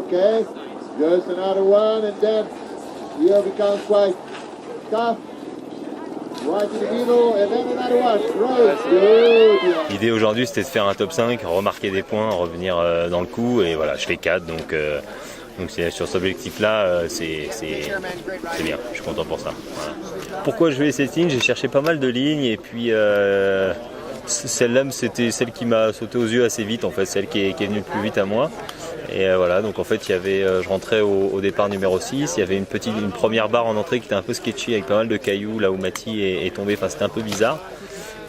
Okay, just another one, and then here becomes quite tough. Right in the middle, and then another one. Right, good. L'idée aujourd'hui c'était de faire un top 5, remarquer des points, revenir dans le coup, et voilà, je fais 4, donc sur cet objectif-là, c'est bien, je suis content pour ça. Voilà. Pourquoi je vais cette ligne? J'ai cherché pas mal de lignes, et puis celle-là c'était celle qui m'a sauté aux yeux assez vite, en fait, celle qui est venue le plus vite à moi. Et voilà, donc en fait il y avait, je rentrais au départ numéro 6, il y avait une première barre en entrée qui était un peu sketchy avec pas mal de cailloux là où Mati est tombé, enfin c'était un peu bizarre,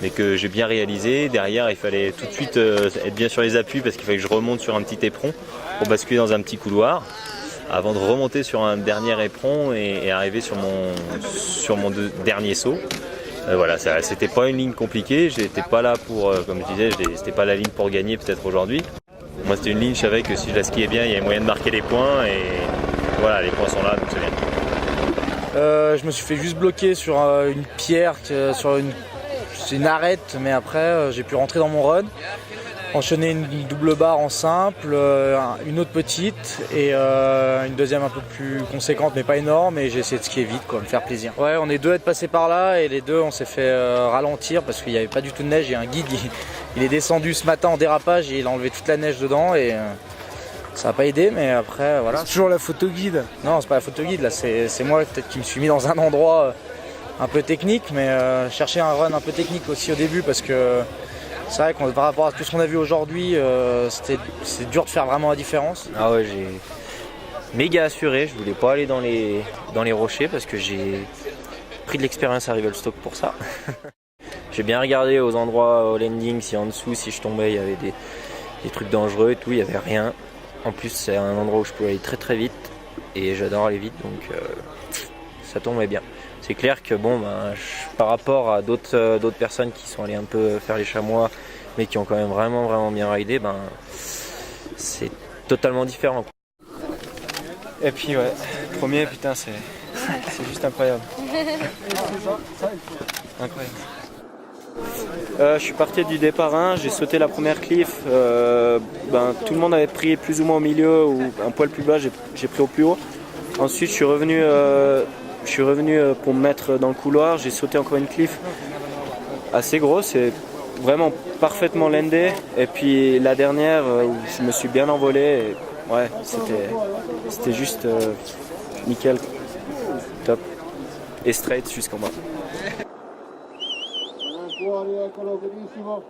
mais que j'ai bien réalisé. Derrière il fallait tout de suite être bien sur les appuis parce qu'il fallait que je remonte sur un petit éperon pour basculer dans un petit couloir avant de remonter sur un dernier éperon et arriver sur mon dernier saut. Voilà, c'était pas une ligne compliquée, j'étais pas là pour, comme je disais, c'était pas la ligne pour gagner peut-être aujourd'hui. Moi c'était une ligne, je savais que si je la skiais bien, il y avait moyen de marquer les points, et voilà, les points sont là, donc c'est bien. Je me suis fait juste bloquer sur une pierre, sur une arête, mais après j'ai pu rentrer dans mon run, enchaîner une double barre en simple, une autre petite et une deuxième un peu plus conséquente mais pas énorme, et j'ai essayé de skier vite, quoi, me faire plaisir. Ouais, on est deux à être passés par là, et les deux on s'est fait ralentir parce qu'il n'y avait pas du tout de neige, et un guide il est descendu ce matin en dérapage et il a enlevé toute la neige dedans, et ça n'a pas aidé, mais après voilà. C'est toujours la photo guide? Non, c'est pas la photo guide, là c'est moi peut-être qui me suis mis dans un endroit un peu technique, mais chercher un run un peu technique aussi au début, parce que c'est vrai que par rapport à tout ce qu'on a vu aujourd'hui, c'est dur de faire vraiment la différence. Ah ouais, j'ai méga assuré, je voulais pas aller dans les rochers parce que j'ai pris de l'expérience à Revelstoke pour ça. J'ai bien regardé aux endroits, au landing, si en dessous, si je tombais, il y avait des trucs dangereux et tout, il n'y avait rien. En plus, c'est un endroit où je pouvais aller très très vite, et j'adore aller vite, donc ça tombait bien. C'est clair que bon, par rapport à d'autres personnes qui sont allées un peu faire les chamois, mais qui ont quand même vraiment bien ridé, c'est totalement différent. Et puis ouais, premier, putain, c'est juste incroyable. Incroyable. Je suis parti du départ 1, j'ai sauté la première cliff, tout le monde avait pris plus ou moins au milieu ou un poil plus bas, j'ai pris au plus haut. Ensuite je suis revenu pour me mettre dans le couloir, j'ai sauté encore une cliff assez grosse, c'est vraiment parfaitement landé, et puis la dernière où je me suis bien envolé, et ouais, c'était juste nickel, top, et straight jusqu'en bas. Fuori, eccolo, benissimo.